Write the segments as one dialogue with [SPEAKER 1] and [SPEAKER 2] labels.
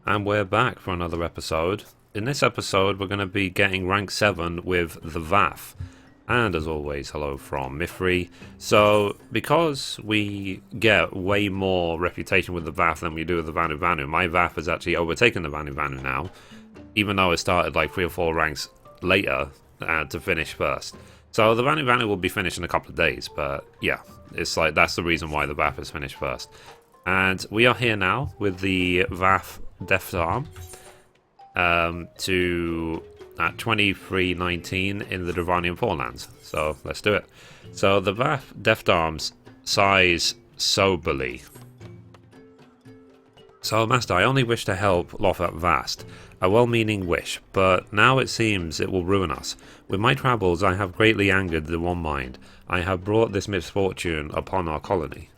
[SPEAKER 1] And we're back for another episode. In this episode, we're going to be getting rank 7 with the Vath. And as always, hello from Mithrie. So, because we get way more reputation with the Vath than we do with the Vanu Vanu, my Vath has actually overtaken the Vanu Vanu now, even though it started like 3 or 4 ranks later to finish first. So the Vanu Vanu will be finished in a couple of days, but yeah, it's like that's the reason why the Vath is finished first. And we are here now with the Vath Deft Arm to at 2319 in the Dravanian Forelands. So let's do it. So the Vath Deft Arms size soberly. So Master, I only wish to help Lothar Vast. A well-meaning wish, but now it seems it will ruin us. With my travels I have greatly angered the One Mind. I have brought this misfortune upon our colony.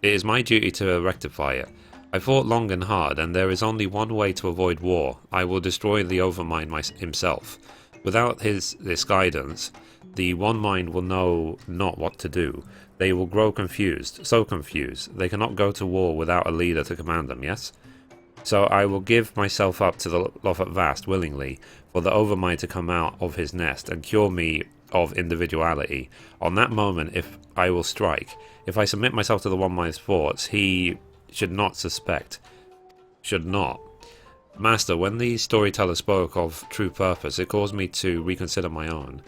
[SPEAKER 1] It is my duty to rectify it. I fought long and hard, and there is only one way to avoid war. I will destroy the Overmind himself. Without this guidance, the One Mind will know not what to do. They will grow confused, so confused. They cannot go to war without a leader to command them, yes? So I will give myself up to the Lothar Vast willingly, for the Overmind to come out of his nest and cure me of individuality. On that moment, if I will strike. If I submit myself to the One Mind's thoughts, he should not suspect. Should not. Master, when the storyteller spoke of true purpose, it caused me to reconsider my own.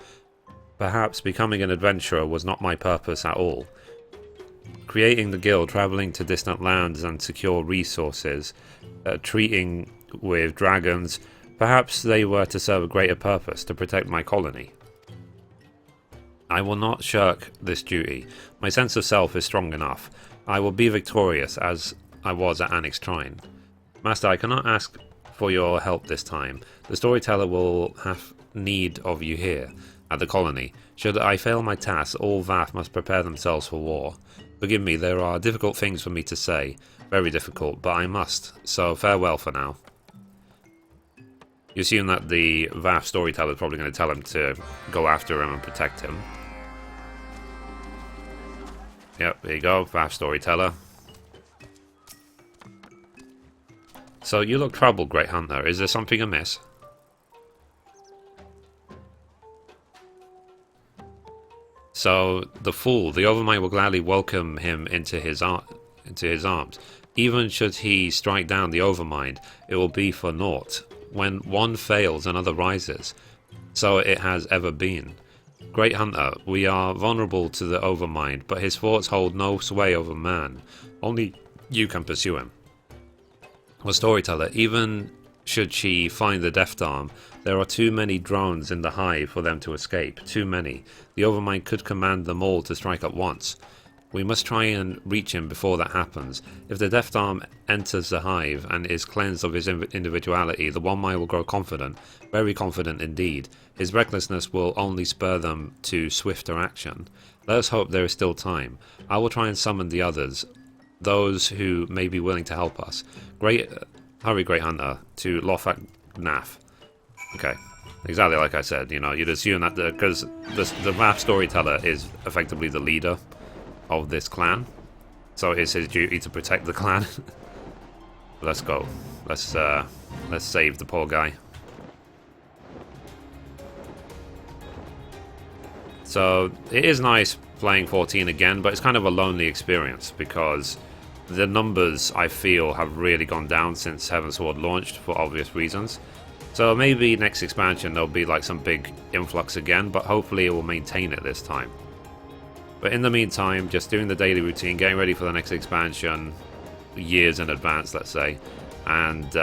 [SPEAKER 1] Perhaps becoming an adventurer was not my purpose at all. Creating the guild, travelling to distant lands and secure resources, treating with dragons, perhaps they were to serve a greater purpose, to protect my colony. I will not shirk this duty. My sense of self is strong enough. I will be victorious as I was at Annex Shrine. Master, I cannot ask for your help this time. The storyteller will have need of you here, at the colony. Should I fail my task, all Vath must prepare themselves for war. Forgive me, there are difficult things for me to say. Very difficult, but I must. So farewell for now. You assume that the Vath storyteller is probably going to tell him to go after him and protect him. Yep, there you go, Vath storyteller. So you look troubled, Great Hunter. Is there something amiss? So the fool, the Overmind will gladly welcome him into his arms. Even should he strike down the Overmind, it will be for naught. When one fails, another rises. So it has ever been. Great Hunter, we are vulnerable to the Overmind, but his thoughts hold no sway over man. Only you can pursue him. Well, storyteller, even should she find the Deft Arm, there are too many drones in the hive for them to escape. Too many. The Overmind could command them all to strike at once. We must try and reach him before that happens. If the Deft Arm enters the hive and is cleansed of his individuality, the One Mind will grow confident, very confident indeed. His recklessness will only spur them to swifter action. Let us hope there is still time. I will try and summon the others, those who may be willing to help us. Hurry, Great Hunter, to Lothar Naf. Okay, exactly like I said, you know, you'd assume that because the Vath storyteller is effectively the leader of this clan, so it's his duty to protect the clan. Let's go. Let's save the poor guy. So it is nice playing 14 again, but it's kind of a lonely experience because the numbers I feel have really gone down since Heavensward launched for obvious reasons. So maybe next expansion there'll be like some big influx again, but hopefully it will maintain it this time. But in the meantime, just doing the daily routine, getting ready for the next expansion years in advance, let's say, and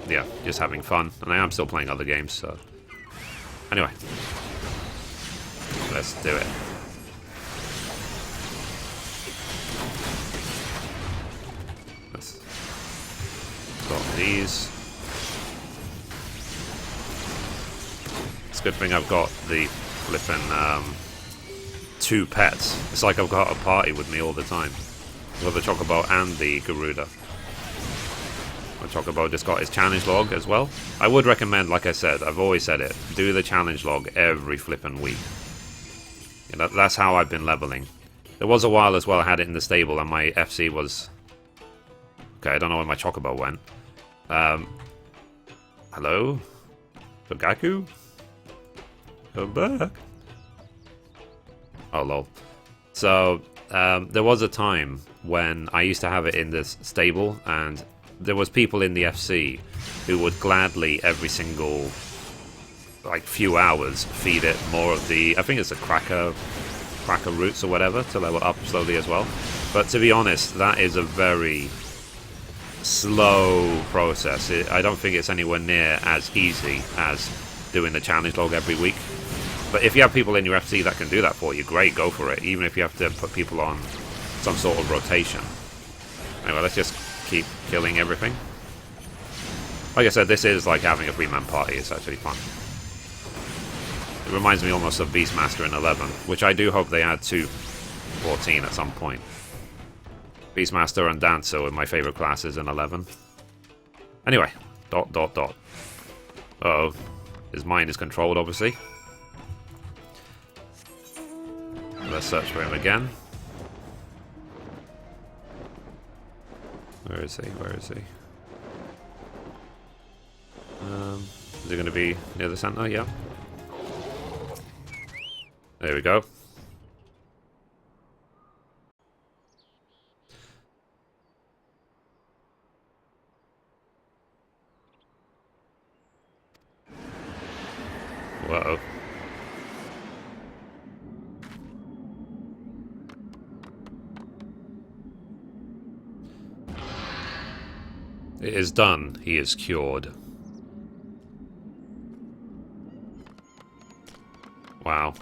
[SPEAKER 1] yeah, just having fun. And I am still playing other games, so anyway, let's do it. Let's got these. It's a good thing I've got the flipping 2 pets. It's like I've got a party with me all the time. I've got the Chocobo and the Garuda. The Chocobo just got his challenge log as well. I would recommend, like I said, I've always said it, do the challenge log every flipping week. Yeah, that's how I've been leveling. There was a while as well I had it in the stable and my FC was Okay, I don't know where my chocobo went. Hello? Togaku? Come back. Oh, lol. So, there was a time when I used to have it in this stable, and there was people in the FC who would gladly, every single, like, few hours, feed it more of the, I think it's the cracker roots or whatever, to level up slowly as well. But to be honest, that is a very slow process. I don't think it's anywhere near as easy as doing the challenge log every week. But if you have people in your FC that can do that for you, great, go for it. Even if you have to put people on some sort of rotation. Anyway, let's just keep killing everything. Like I said, this is like having a 3-man party. It's actually fun. It reminds me almost of Beastmaster in 11, which I do hope they add to 14 at some point. Beastmaster and Dancer were my favorite classes in 11. Anyway, ... Uh-oh. His mind is controlled, obviously. Let's search for him again. Where is he? Where is he? Is he going to be near the center? Yeah. There we go. Whoa. It is done. He is cured. Wow.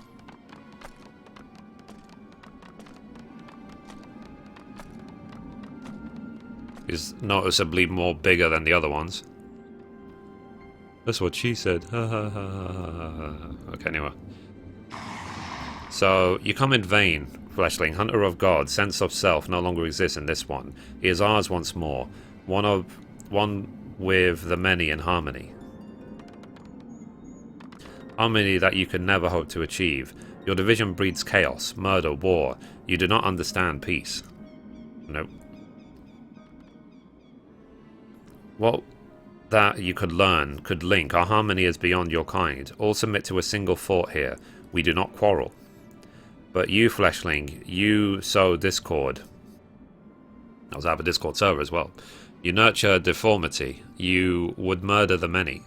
[SPEAKER 1] He's noticeably more bigger than the other ones. That's what she said. Okay, anyway. So, you come in vain, fleshling, hunter of God. Sense of self no longer exists in this one. He is ours once more. One with the many in harmony. Harmony that you can never hope to achieve. Your division breeds chaos, murder, war. You do not understand peace. Nope. What that you could learn, could link. Our harmony is beyond your kind. All submit to a single thought here. We do not quarrel. But you, fleshling, you sow discord. I was out of a Discord server as well. You nurture deformity. You would murder the many.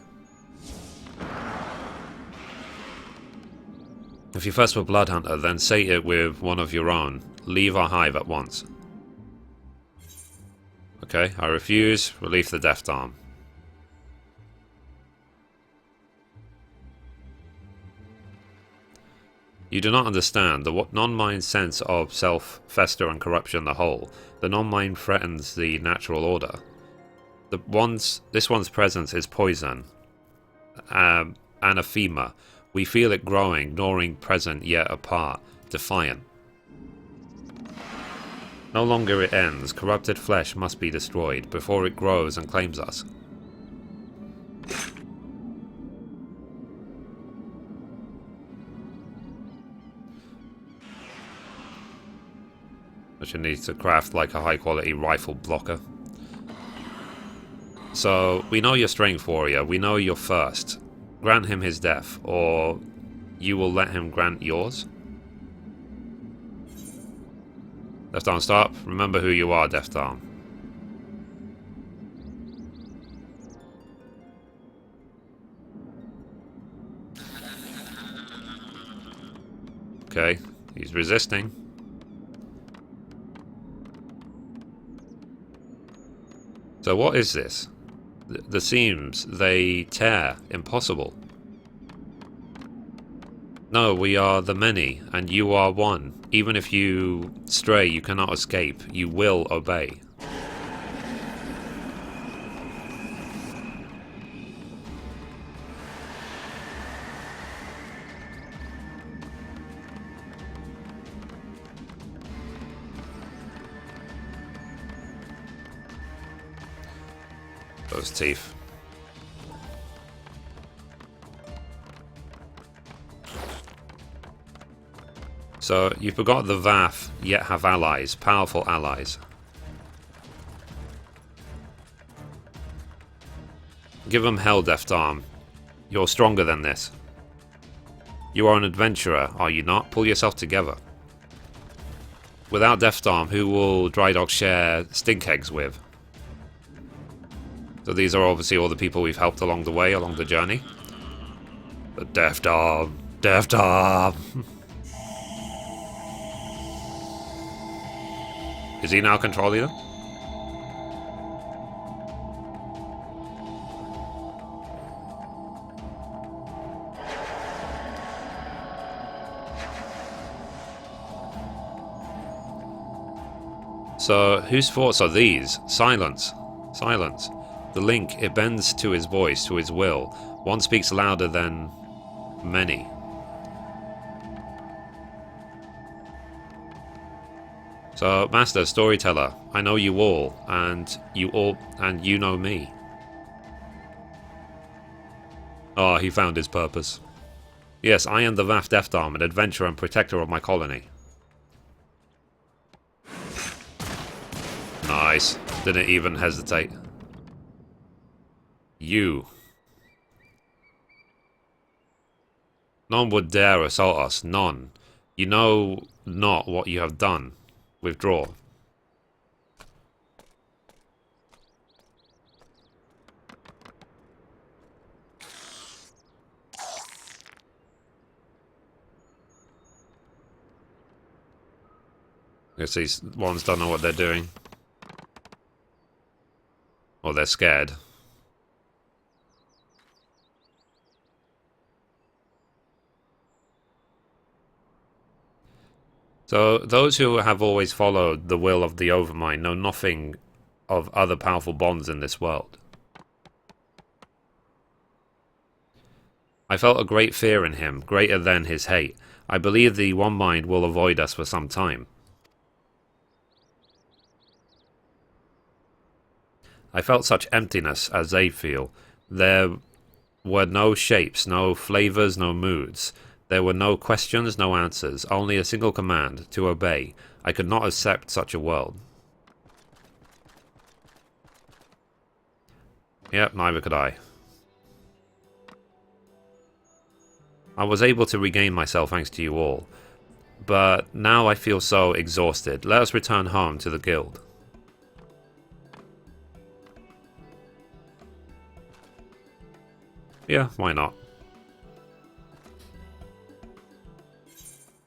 [SPEAKER 1] If you first were Blood Hunter, then sate it with one of your own. Leave our hive at once. Okay, I refuse. Release the Death Arm. You do not understand. The non-mind sense of self, fester and corruption the whole. The non-mind threatens the natural order. This one's presence is poison. Anathema. We feel it growing, gnawing present yet apart. Defiant. No longer it ends. Corrupted flesh must be destroyed before it grows and claims us. Which needs to craft like a high quality rifle blocker. So, we know your strength, warrior. We know you're first. Grant him his death, or you will let him grant yours? Death Arm, stop. Remember who you are, Death Arm. Okay, he's resisting. So what is this? The seams, they tear. Impossible. No, we are the many, and you are one. Even if you stray, you cannot escape. You will obey. Those teeth. So, you forgot the Vath, yet have allies, powerful allies. Give them hell, Deft Arm. You're stronger than this. You are an adventurer, are you not? Pull yourself together. Without Deft Arm, who will Dry Dock share stink eggs with? So these are obviously all the people we've helped along the way, along the journey. But Deft Arm, Deft Arm. Is he now controlling them? So, whose thoughts are these? Silence. Silence. The link, it bends to his voice, to his will. One speaks louder than many. So, Master, Storyteller, I know you all, and you know me. Ah, he found his purpose. Yes, I am the Vath Deft Arm, an adventurer and protector of my colony. Nice. Didn't even hesitate. You. None would dare assault us. None. You know not what you have done. Withdraw. I guess these ones don't know what they're doing. Or they're scared. So, those who have always followed the will of the Overmind know nothing of other powerful bonds in this world. I felt a great fear in him, greater than his hate. I believe the One Mind will avoid us for some time. I felt such emptiness as they feel. There were no shapes, no flavors, no moods. There were no questions, no answers, only a single command, to obey. I could not accept such a world. Yep, neither could I. I was able to regain myself thanks to you all. But now I feel so exhausted. Let us return home to the guild. Yeah, why not?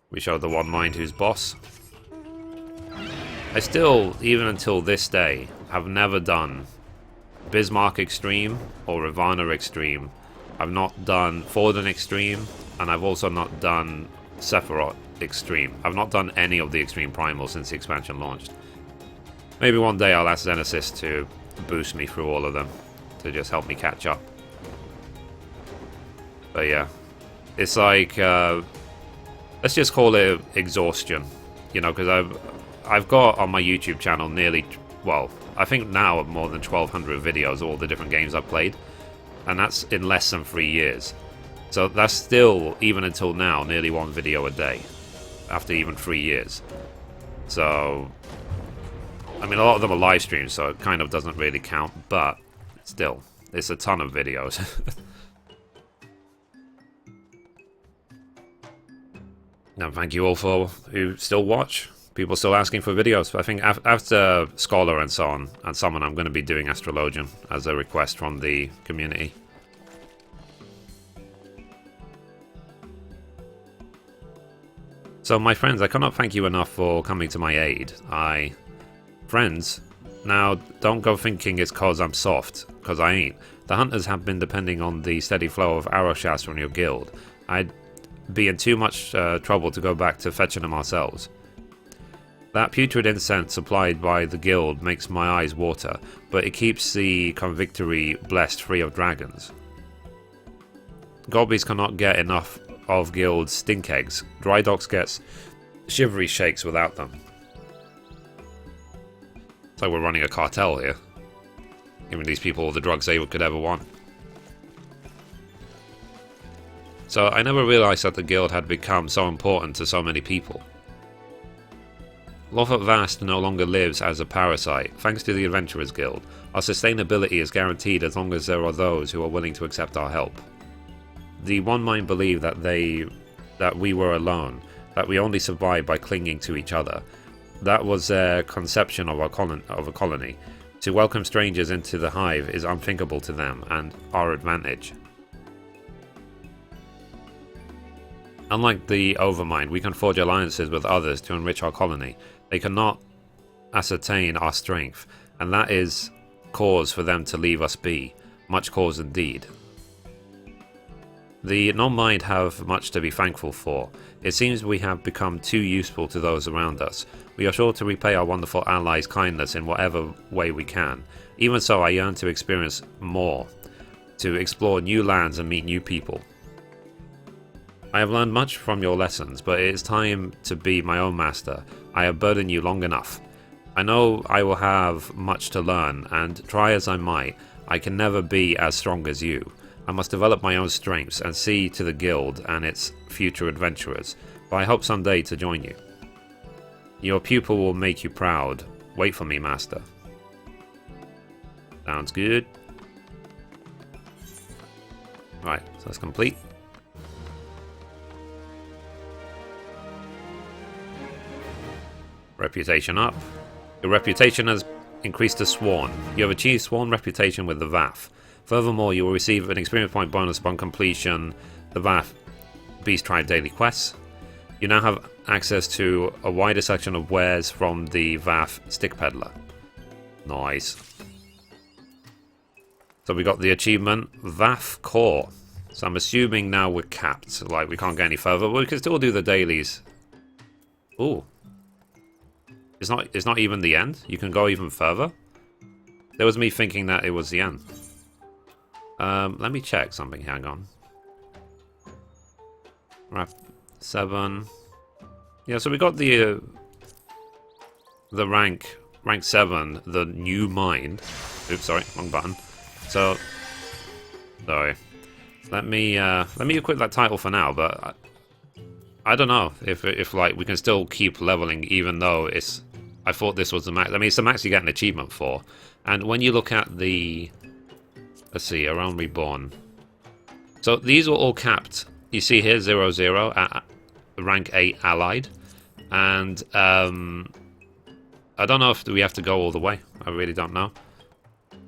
[SPEAKER 1] We showed the One Mind who's boss. I still, even until this day, have never done Bismarck Extreme or Ravana Extreme. I've not done Forden Extreme, and I've also not done Sephiroth Extreme. I've not done any of the Extreme Primals since the expansion launched. Maybe one day I'll ask Zenesis to boost me through all of them, to just help me catch up. But yeah, it's like, let's just call it exhaustion, you know, because I've got on my YouTube channel nearly, well, I think now more than 1,200 videos of all the different games I've played, and that's in less than 3 years. So that's still, even until now, nearly one video a day, after even 3 years. So, I mean, a lot of them are live streams, so it kind of doesn't really count, but still, it's a ton of videos. And thank you all for who still watch. People still asking for videos. I think after Scholar and so on, and Summon, I'm going to be doing Astrologian as a request from the community. So my friends, I cannot thank you enough for coming to my aid. Friends, now don't go thinking it's cause I'm soft, cause I ain't. The hunters have been depending on the steady flow of arrow shafts from your guild. I'd be in too much trouble to go back to fetching them ourselves. That putrid incense supplied by the guild makes my eyes water, but it keeps the convictory blessed free of dragons. Gobbies cannot get enough of guild stink eggs. Dry Docks gets shivery shakes without them. It's like we're running a cartel here, giving these people all the drugs they could ever want. So I never realized that the guild had become so important to so many people. Lothar Vast no longer lives as a parasite, thanks to the Adventurers Guild. Our sustainability is guaranteed as long as there are those who are willing to accept our help. The One Mind believed that we were alone, that we only survived by clinging to each other. That was their conception of a colony. To welcome strangers into the hive is unthinkable to them, and our advantage. Unlike the Overmind, we can forge alliances with others to enrich our colony. They cannot ascertain our strength, and that is cause for them to leave us be. Much cause indeed. The non-mind have much to be thankful for. It seems we have become too useful to those around us. We are sure to repay our wonderful allies' kindness in whatever way we can. Even so, I yearn to experience more, to explore new lands and meet new people. I have learned much from your lessons, but it is time to be my own master. I have burdened you long enough. I know I will have much to learn, and try as I might, I can never be as strong as you. I must develop my own strengths and see to the guild and its future adventurers, but I hope someday to join you. Your pupil will make you proud. Wait for me, master. Sounds good. Right, so that's complete. Reputation up. Your reputation has increased to Sworn. You have achieved Sworn reputation with the Vath. Furthermore, you will receive an experience point bonus upon completion the Vath Beast Tribe daily quests. You now have access to a wider section of wares from the Vath Stick Peddler. Nice. So we got the achievement Vath Core. So I'm assuming now we're capped. Like, we can't get any further, but we can still do the dailies. Ooh. It's not even the end. You can go even further. There was me thinking that it was the end. Let me check something. Hang on. Right, 7. Yeah, so we got the rank 7, the new mind. Oops, sorry, wrong button. So, sorry. Let me equip that title for now, but I don't know if like we can still keep leveling even though it's. I thought this was the max. I mean, it's the max you get an achievement for. And when you look at the, let's see, around Reborn. So these were all capped. You see here 0-0 at rank 8 allied, and I don't know if we have to go all the way. I really don't know,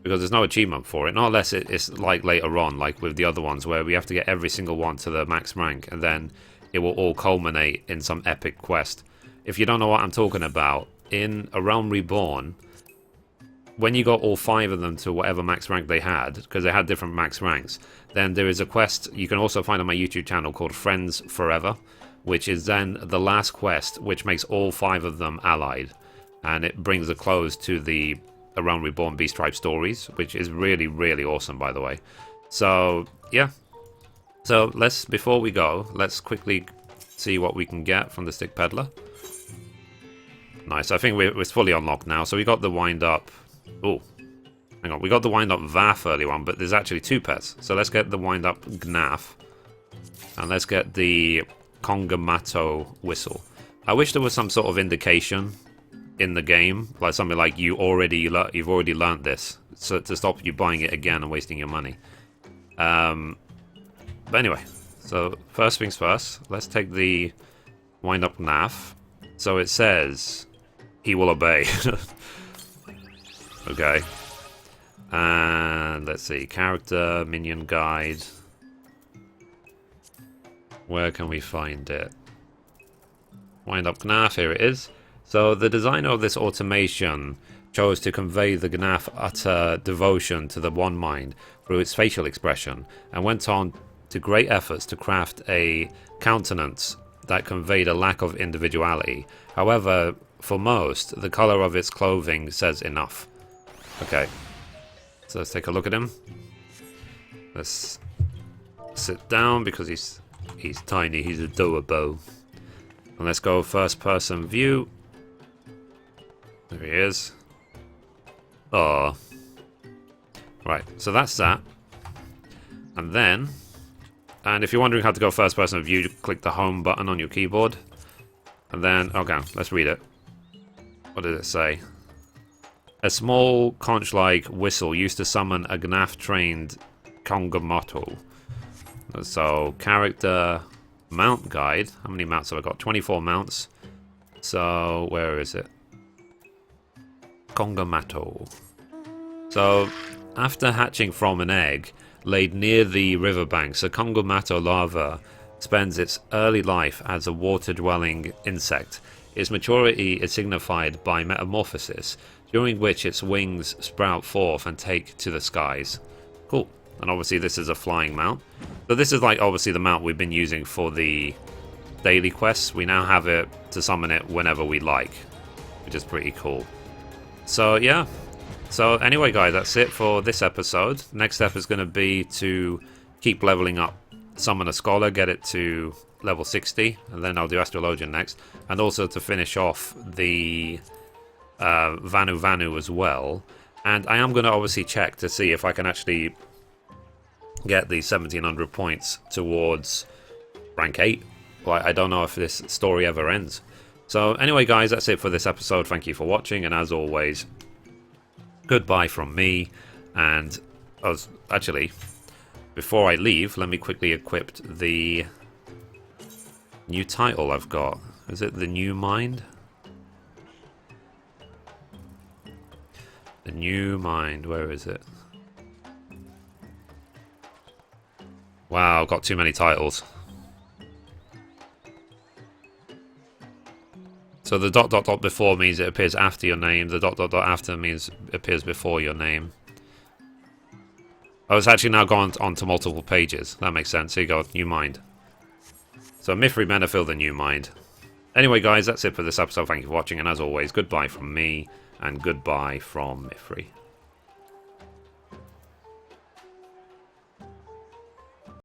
[SPEAKER 1] because there's no achievement for it. Not unless it's like later on, like with the other ones, where we have to get every single one to the max rank, and then it will all culminate in some epic quest. If you don't know what I'm talking about, in A Realm Reborn, when you got all 5 of them to whatever max rank they had, because they had different max ranks, then there is a quest you can also find on my YouTube channel called Friends Forever, which is then the last quest, which makes all 5 of them allied, and it brings a close to the A Realm Reborn Beast Tribe stories, which is really, really awesome, by the way. So, yeah. So, before we go, let's quickly see what we can get from the Stick Peddler. Nice, I think we're fully unlocked now. So we got the wind-up. Oh, hang on. We got the wind-up Vath early on, but there's actually 2 pets. So let's get the wind-up Gnaf. And let's get the Kongamato Whistle. I wish there was some sort of indication in the game, like something like you've already learned this, so to stop you buying it again and wasting your money. But anyway, so first things first, let's take the wind-up Gnaf. So it says he will obey. Okay. And let's see, character, minion guide. Where can we find it? Wind up Gnaf, here it is. So the designer of this automation chose to convey the Gnaf utter devotion to the One Mind through its facial expression, and went on to great efforts to craft a countenance that conveyed a lack of individuality. However, for most, the color of its clothing says enough. Okay, so let's take a look at him. Let's sit down because he's tiny, he's adorable. And let's go first person view. There he is. Oh. Right, so that's that. And then, and if you're wondering how to go first person view, click the home button on your keyboard. And then, okay, let's read it. What did it say? A small conch-like whistle used to summon a Gnaf-trained Kongomoto. So, character mount guide. How many mounts have I got? 24 mounts. So, where is it? Kongomato. So, after hatching from an egg laid near the riverbanks, a Kongomato larva spends its early life as a water-dwelling insect. Its maturity is signified by metamorphosis, during which its wings sprout forth and take to the skies. Cool. And obviously this is a flying mount. So this is like obviously the mount we've been using for the daily quests. We now have it to summon it whenever we like, which is pretty cool. So yeah. So anyway guys, that's it for this episode. Next step is going to be to keep leveling up, summon a scholar, get it to level 60, and then I'll do Astrologian next. And also to finish off the Vanu Vanu as well. And I am going to obviously check to see if I can actually get the 1700 points towards rank 8. Well, I don't know if this story ever ends. So anyway guys, that's it for this episode. Thank you for watching, and as always, goodbye from me. And actually, before I leave, let me quickly equip the new title I've got. Is it the New Mind? The New Mind, where is it? Wow, I've got too many titles. So the ... before means it appears after your name. The ... after means it appears before your name. Oh, it's actually now gone on to multiple pages. That makes sense. Here you go, New Mind. So Mithrie Menafil, the New Mind. Anyway guys, that's it for this episode. Thank you for watching, and as always, goodbye from me, and goodbye from Mithrie.